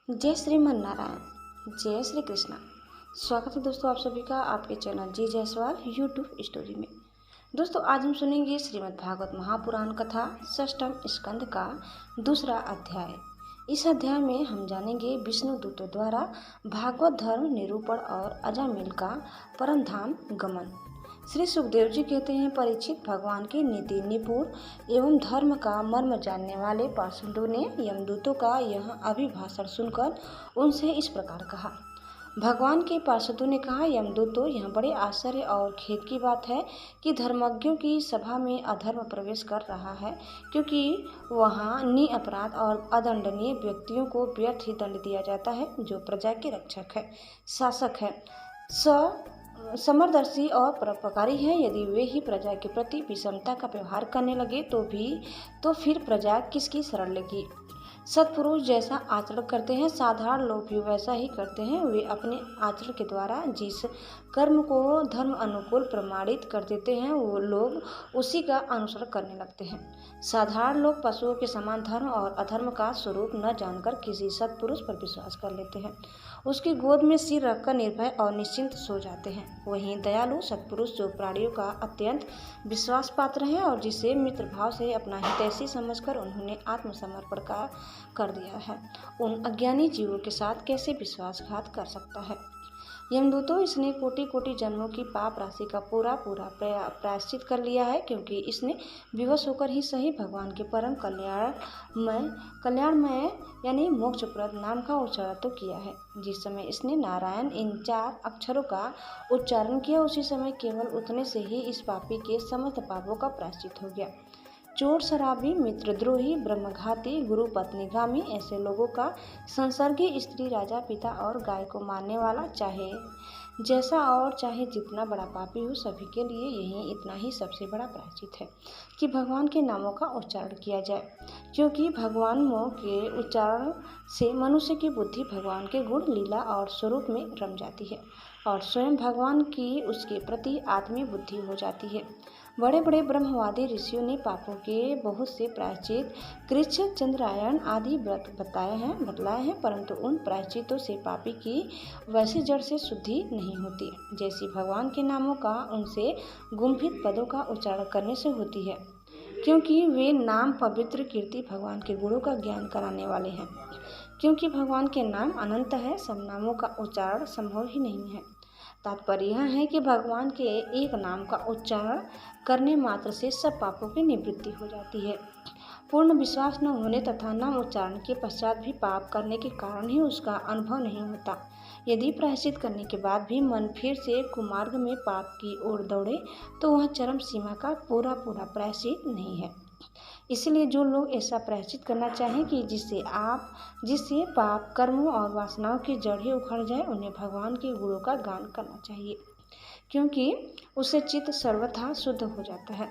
जय श्रीमन नारायण, जय श्री कृष्णा। स्वागत है दोस्तों आप सभी का आपके चैनल जी जायसवाल यूट्यूब स्टोरी में। दोस्तों आज हम सुनेंगे श्रीमद् भागवत महापुराण कथा षष्ठम स्कंद का दूसरा अध्याय। इस अध्याय में हम जानेंगे विष्णु दूतों द्वारा भागवत धर्म निरूपण और अजामिल का परम धाम गमन। श्री सुखदेव जी कहते हैं, परीक्षित, भगवान के नीति निपुण एवं धर्म का मर्म जानने वाले पार्षदों ने यमदूतों का यह अभिभाषण सुनकर उनसे इस प्रकार कहा। भगवान के पार्षदों ने कहा, यमदूतों, यह बड़े आश्चर्य और खेद की बात है कि धर्मज्ञों की सभा में अधर्म प्रवेश कर रहा है, क्योंकि वहाँ निअपराध और अदंडनीय व्यक्तियों को व्यर्थ ही दंड दिया जाता है, जो प्रजा के रक्षक है, शासक है, समरदर्शी और परोपकारी है। यदि वे ही प्रजा के प्रति विषमता का व्यवहार करने लगे तो फिर प्रजा किसकी शरण लेगी। सत्पुरुष जैसा आचरण करते हैं, साधारण लोग भी वैसा ही करते हैं। वे अपने आचरण के द्वारा जिस कर्म को धर्म अनुकूल प्रमाणित कर देते हैं, वो लोग उसी का अनुसरण करने लगते हैं। साधारण लोग पशुओं के समान धर्म और अधर्म का स्वरूप न जानकर किसी सत्पुरुष पर विश्वास कर लेते हैं, उसकी गोद में सिर रखकर निर्भय और निश्चिंत सो जाते हैं। वहीं दयालु सत्पुरुष, जो प्राणियों का अत्यंत विश्वास पात्र है और जिसे मित्र भाव से अपना हितैषी समझकर उन्होंने आत्मसमर्पण कर दिया है, उन अज्ञानी जीवों के साथ कैसे विश्वासघात कर सकता है। यमदूतों, इसने कोटि कोटि जन्मों की पाप राशि का पूरा प्रायश्चित कर लिया है, क्योंकि इसने विवश होकर ही सही भगवान के परम कल्याणमय यानी मोक्षप्रद नाम का उच्चारण तो किया है। जिस समय इसने नारायण इन 4 अक्षरों का उच्चारण किया, उसी समय केवल उतने से ही इस पापी के समस्त पापों का प्रायश्चित हो गया। चोर, शराबी, मित्रद्रोही, ब्रह्मघाती, गुरु पत्नीगामी, ऐसे लोगों का, संसर्गी, स्त्री, राजा, पिता और गाय को मारने वाला, चाहे जैसा और चाहे जितना बड़ा पापी हो, सभी के लिए यही इतना ही सबसे बड़ा प्रायश्चित है कि भगवान के नामों का उच्चारण किया जाए, क्योंकि भगवानों के उच्चारण से मनुष्य की बुद्धि भगवान के गुण, लीला और स्वरूप में रम जाती है और स्वयं भगवान की उसके प्रति आत्मीय बुद्धि हो जाती है। बड़े बड़े ब्रह्मवादी ऋषियों ने पापों के बहुत से प्रायश्चित, कृच्छ, चंद्रायण आदि व्रत बतलाए हैं, परंतु उन प्रायश्चितों से पापी की वैसी जड़ से शुद्धि नहीं होती, जैसी भगवान के नामों का उनसे गुम्फित पदों का उच्चारण करने से होती है, क्योंकि वे नाम पवित्र, कीर्ति, भगवान के गुणों का ज्ञान कराने वाले हैं। क्योंकि भगवान के नाम अनंत है, सब नामों का उच्चारण संभव ही नहीं है। तात्पर्य यह है कि भगवान के एक नाम का उच्चारण करने मात्र से सब पापों की निवृत्ति हो जाती है। पूर्ण विश्वास न होने तथा नाम उच्चारण के पश्चात भी पाप करने के कारण ही उसका अनुभव नहीं होता। यदि प्रायश्चित करने के बाद भी मन फिर से कुमार्ग में पाप की ओर दौड़े, तो वह चरम सीमा का पूरा प्रायश्चित नहीं है। इसलिए जो लोग ऐसा प्रायश्चित करना चाहें कि जिससे पाप, कर्मों और वासनाओं की जड़ ही उखड़ जाए, उन्हें भगवान के गुणों का गान करना चाहिए, क्योंकि उससे चित्त सर्वथा शुद्ध हो जाता है।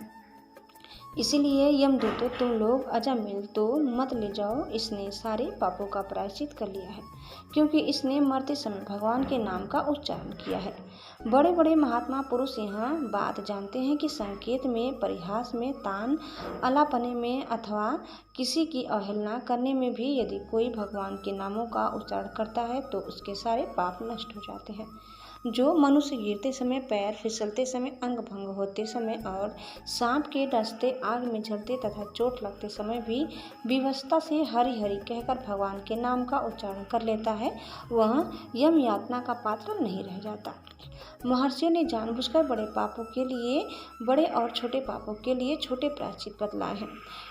इसीलिए यमदूतों, तुम लोग अजामिल तो मत ले जाओ, इसने सारे पापों का प्रायश्चित कर लिया है, क्योंकि इसने मरते समय भगवान के नाम का उच्चारण किया है। बड़े बड़े महात्मा पुरुष यह बात जानते हैं कि संकेत में, परिहास में, तान अलापने में अथवा किसी की अवहेलना करने में भी यदि कोई भगवान के नामों का उच्चारण करता है, तो उसके सारे पाप नष्ट हो जाते हैं। जो मनुष्य गिरते समय, पैर फिसलते समय, अंग भंग होते समय और सांप के डसते, आग में जलते तथा चोट लगते समय भी विवशता से हरि हरि कहकर भगवान के नाम का उच्चारण कर लेता है, वह यम यातना का पात्र नहीं रह जाता। महर्षियों ने जानबूझकर बड़े पापों के लिए बड़े और छोटे पापों के लिए छोटे प्रायश्चित बतलाए हैं।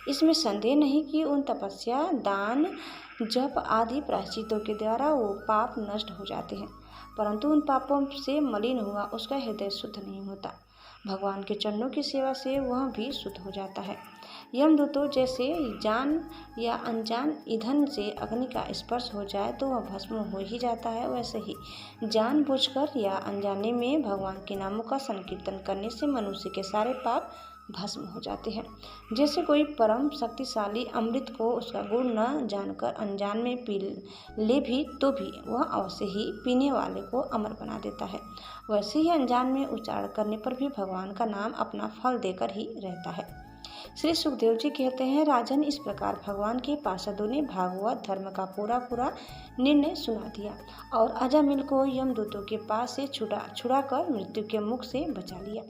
इसमें संदेह नहीं कि उन तपस्या, दान, जप आदि प्रायश्चितों के द्वारा वो पाप नष्ट हो जाते हैं, परंतु उन पापों से मलिन हुआ उसका हृदय शुद्ध नहीं होता। भगवान के चरणों की सेवा से वह भी शुद्ध हो जाता है। यमदूतों, जैसे जान या अनजान ईंधन से अग्नि का स्पर्श हो जाए तो वह भस्म हो ही जाता है, वैसे ही जानबूझकर या अनजाने में भगवान के नामों का संकीर्तन करने से मनुष्य के सारे पाप भस्म हो जाते हैं। जैसे कोई परम शक्तिशाली अमृत को उसका गुण न जानकर अनजान में पी ले भी तो भी वह अवश्य ही पीने वाले को अमर बना देता है, वैसे ही अनजान में उच्चारण करने पर भी भगवान का नाम अपना फल देकर ही रहता है। श्री सुखदेव जी कहते हैं, राजन, इस प्रकार भगवान के पार्षदों ने भागवत धर्म का पूरा निर्णय सुना दिया और अजामिल को यमदूतों के पास से छुड़ाकर मृत्यु के मुख से बचा लिया।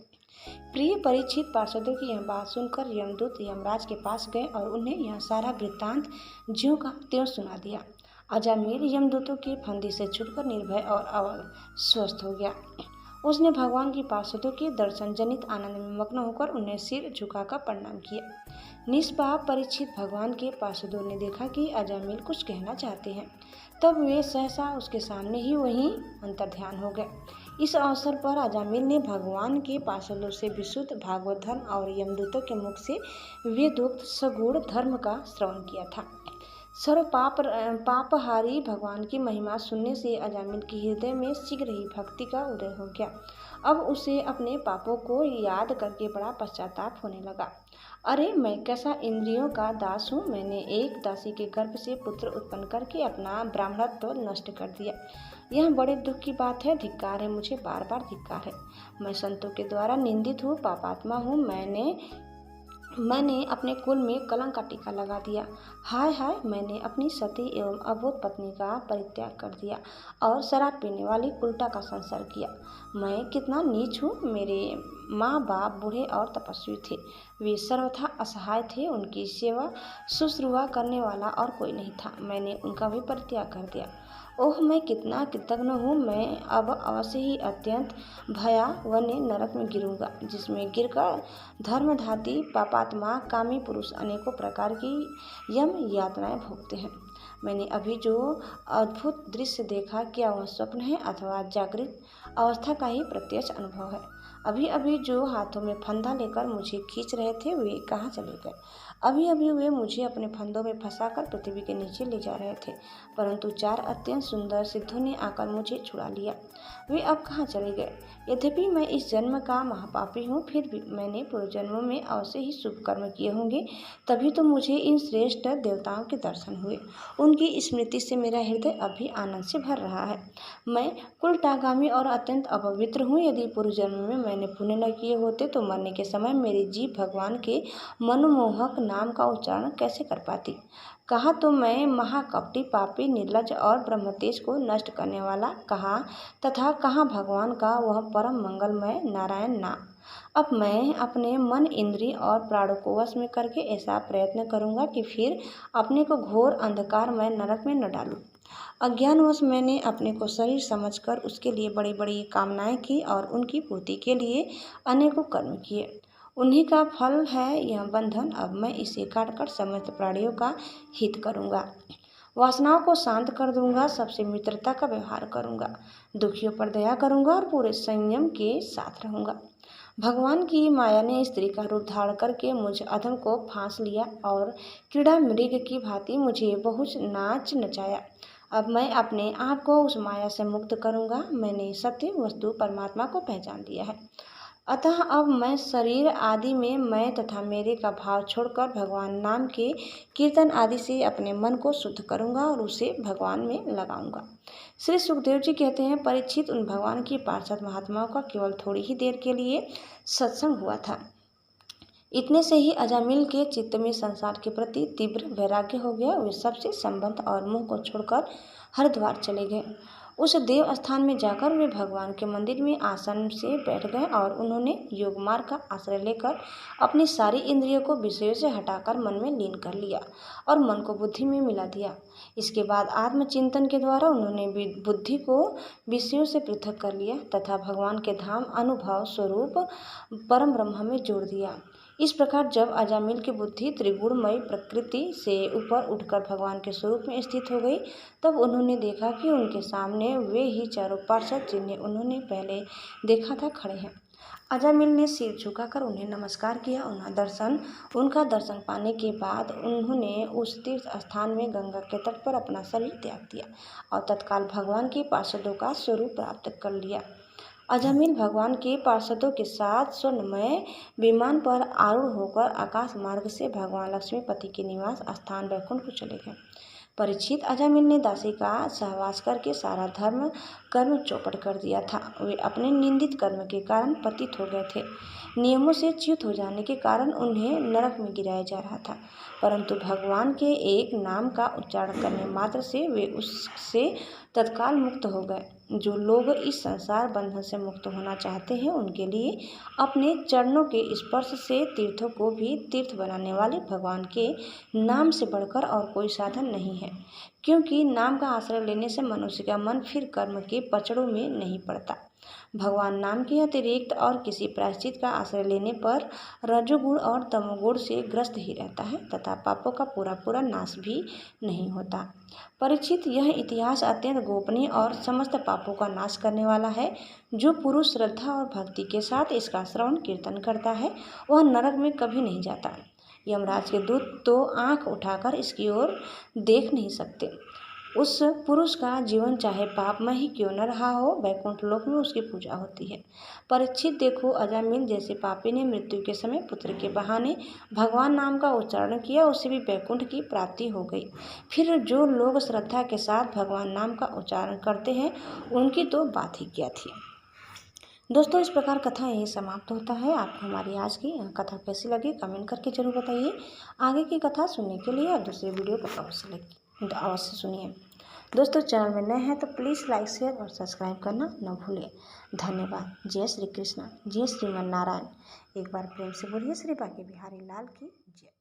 प्रिय परीक्षित, पार्षदों की यह बात सुनकर यमदूत यमराज के पास गए और उन्हें यह सारा वृत्तांत ज्यों का त्यों सुना दिया। अजामिल यमदूतों के फंदे से छूटकर निर्भय और स्वस्थ हो गया। उसने भगवान की पार्षदों के दर्शन जनित आनंद में मग्न होकर उन्हें सिर झुकाकर प्रणाम किया। निष्पाप परीक्षित, भगवान के पार्षदों ने देखा कि अजामिल कुछ कहना चाहते हैं, तब वे सहसा उसके सामने ही वहीं अंतर्ध्यान हो गए। इस अवसर पर अजामिल ने भगवान के पार्षदों से विशुद्ध भागवत धर्म और यमदूतों के मुख से वेदोक्त सगुण धर्म का श्रवण किया था। सर्व पापहारी भगवान की महिमा सुनने से अजामिल के हृदय में शीघ्र ही भक्ति का उदय हो गया। अब उसे अपने पापों को याद करके बड़ा पश्चाताप होने लगा। अरे, मैं कैसा इंद्रियों का दास हूँ। मैंने एक दासी के गर्भ से पुत्र उत्पन्न करके अपना ब्राह्मणत्व नष्ट कर दिया। यह बड़े दुख की बात है। धिक्कार है, मुझे बार बार धिक्कार है। मैं संतों के द्वारा निंदित हूँ, पापात्मा हूँ। मैंने अपने कुल में कलंक का टीका लगा दिया। हाय हाय, मैंने अपनी सती एवं अबोध पत्नी का परित्याग कर दिया और शराब पीने वाली उल्टा का संसार किया। मैं कितना नीच हूँ। मेरे माँ बाप बूढ़े और तपस्वी थे। वे सर्वथा असहाय थे। उनकी सेवा शुश्रूषा करने वाला और कोई नहीं था। मैंने उनका भी परित्याग कर दिया। ओह, मैं कितना कृतज्ञ हूँ। मैं अब अवश्य ही अत्यंत भयावह नरक में गिरूंगा, जिसमें गिरकर धर्मघाती पापात्मा कामी पुरुष अनेकों प्रकार की यम यातनाएं भोगते हैं। मैंने अभी जो अद्भुत दृश्य देखा, क्या वह स्वप्न है अथवा जागृत अवस्था का ही प्रत्यक्ष अनुभव है? अभी अभी जो हाथों में फंदा लेकर मुझे खींच रहे थे, वे कहाँ चले गए? अभी अभी वे मुझे अपने फंदों में फंसाकर पृथ्वी के नीचे ले जा रहे थे, परंतु 4 अत्यंत सुंदर सिद्धों ने आकर मुझे छुड़ा लिया। वे अब कहाँ चले गए? यद्यपि मैं इस जन्म का महापापी हूँ, फिर भी मैंने पूर्व जन्मों में अवश्य ही शुभ कर्म किए होंगे, तभी तो मुझे इन श्रेष्ठ देवताओं के दर्शन हुए। उनकी स्मृति से मेरा हृदय अभी आनंद से भर रहा है। मैं कुलटागामी और अत्यंत अपवित्र हूँ। यदि पूर्व जन्म में मैंने पुण्य न किए होते तो मरने के समय मेरी जीभ भगवान के मनमोहक नाम का उच्चारण कैसे कर पाती? कहा तो मैं महाकपटी, पापी, निर्लज्ज और ब्रह्मतेज को नष्ट करने वाला कहा, तथा कहाँ भगवान का वह परम मंगलमय नारायण नाम। अब मैं अपने मन, इंद्रिय और प्राणों को वश में करके ऐसा प्रयत्न करूँगा कि फिर अपने को घोर अंधकार में नरक में न डालूं। अज्ञानवश मैंने अपने को शरीर समझकर उसके लिए बड़ी बड़ी कामनाएं की और उनकी पूर्ति के लिए अनेकों कर्म किए। उन्हीं का फल है यह बंधन। अब मैं इसे काटकर समस्त प्राणियों का हित करूँगा, वासनाओं को शांत कर दूंगा, सबसे मित्रता का व्यवहार करूंगा, दुखियों पर दया करूंगा और पूरे संयम के साथ रहूंगा। भगवान की माया ने स्त्री का रूप धारण करके मुझ अधम को फांस लिया और क्रीड़ा मृग की भांति मुझे बहुत नाच नचाया। अब मैं अपने आप को उस माया से मुक्त करूंगा। मैंने सत्य वस्तु परमात्मा को पहचान लिया है। अतः अब मैं शरीर आदि में मैं तथा मेरे का भाव छोड़कर भगवान नाम के कीर्तन आदि से अपने मन को शुद्ध करूंगा और उसे भगवान में लगाऊंगा। श्री सुखदेव जी कहते हैं, परीक्षित, उन भगवान की पार्षद महात्माओं का केवल थोड़ी ही देर के लिए सत्संग हुआ था। इतने से ही अजामिल के चित्त में संसार के प्रति तीव्र वैराग्य हो गया। वे सबसे संबंध और मुंह को छोड़कर हरिद्वार चले गए। उस देव स्थान में जाकर वे भगवान के मंदिर में आसन से बैठ गए और उन्होंने योग मार्ग का आश्रय लेकर अपनी सारी इंद्रियों को विषयों से हटाकर मन में लीन कर लिया और मन को बुद्धि में मिला दिया। इसके बाद आत्मचिंतन के द्वारा उन्होंने बुद्धि को विषयों से पृथक कर लिया तथा भगवान के धाम अनुभव स्वरूप परम ब्रह्म में जोड़ दिया। इस प्रकार जब अजामिल की बुद्धि त्रिगुणमयी प्रकृति से ऊपर उठकर भगवान के स्वरूप में स्थित हो गई, तब उन्होंने देखा कि उनके सामने वे ही चारों पार्षद जिन्हें उन्होंने पहले देखा था खड़े हैं। अजामिल ने सिर झुकाकर उन्हें नमस्कार किया। उनका दर्शन पाने के बाद उन्होंने उस तीर्थ स्थान में गंगा के तट पर अपना शरीर त्याग दिया और तत्काल भगवान के पार्षदों का स्वरूप प्राप्त कर लिया। अजामिल भगवान के पार्षदों के साथ स्वर्णमय विमान पर आरूढ़ होकर आकाश मार्ग से भगवान लक्ष्मीपति के निवास स्थान वैकुंठ को चले गए। परीक्षित अजामिल ने दासी का सहवास करके सारा धर्म कर्म चौपट कर दिया था। वे अपने निंदित कर्म के कारण पतित हो गए थे। नियमों से च्युत हो जाने के कारण उन्हें नरक में गिराया जा रहा था, परंतु भगवान के एक नाम का उच्चारण करने मात्र से वे उससे तत्काल मुक्त हो गए। जो लोग इस संसार बंधन से मुक्त होना चाहते हैं, उनके लिए अपने चरणों के स्पर्श से तीर्थों को भी तीर्थ बनाने वाले भगवान के नाम से बढ़कर और कोई साधन नहीं है, क्योंकि नाम का आश्रय लेने से मनुष्य का मन फिर कर्म के पचड़ों में नहीं पड़ता। भगवान नाम के अतिरिक्त और किसी प्रायश्चित का आश्रय लेने पर रजोगुण और तमोगुण से ग्रस्त ही रहता है तथा पापों का पूरा नाश भी नहीं होता। परीक्षित, यह इतिहास अत्यंत गोपनीय और समस्त पापों का नाश करने वाला है। जो पुरुष श्रद्धा और भक्ति के साथ इसका श्रवण कीर्तन करता है, वह नरक में कभी नहीं जाता। यमराज के दूत तो आंख उठाकर इसकी ओर देख नहीं सकते। उस पुरुष का जीवन चाहे पापमय ही क्यों न रहा हो, वैकुंठ लोक में उसकी पूजा होती है। परीक्षित, देखो, अजामिल जैसे पापी ने मृत्यु के समय पुत्र के बहाने भगवान नाम का उच्चारण किया, उसे भी वैकुंठ की प्राप्ति हो गई। फिर जो लोग श्रद्धा के साथ भगवान नाम का उच्चारण करते हैं, उनकी तो बात ही क्या थी। दोस्तों, इस प्रकार कथा यही समाप्त होता है। आपको हमारी आज की कथा कैसी लगी कमेंट करके जरूर बताइए। आगे की कथा सुनने के लिए आप दूसरे वीडियो को अवश्य सुनिए। दोस्तों, चैनल में नए हैं तो प्लीज़ लाइक, शेयर और सब्सक्राइब करना न भूलें। धन्यवाद। जय श्री कृष्ण, जय श्रीमन नारायण। एक बार प्रेम से बोलिए श्री बांके बिहारी लाल की जय।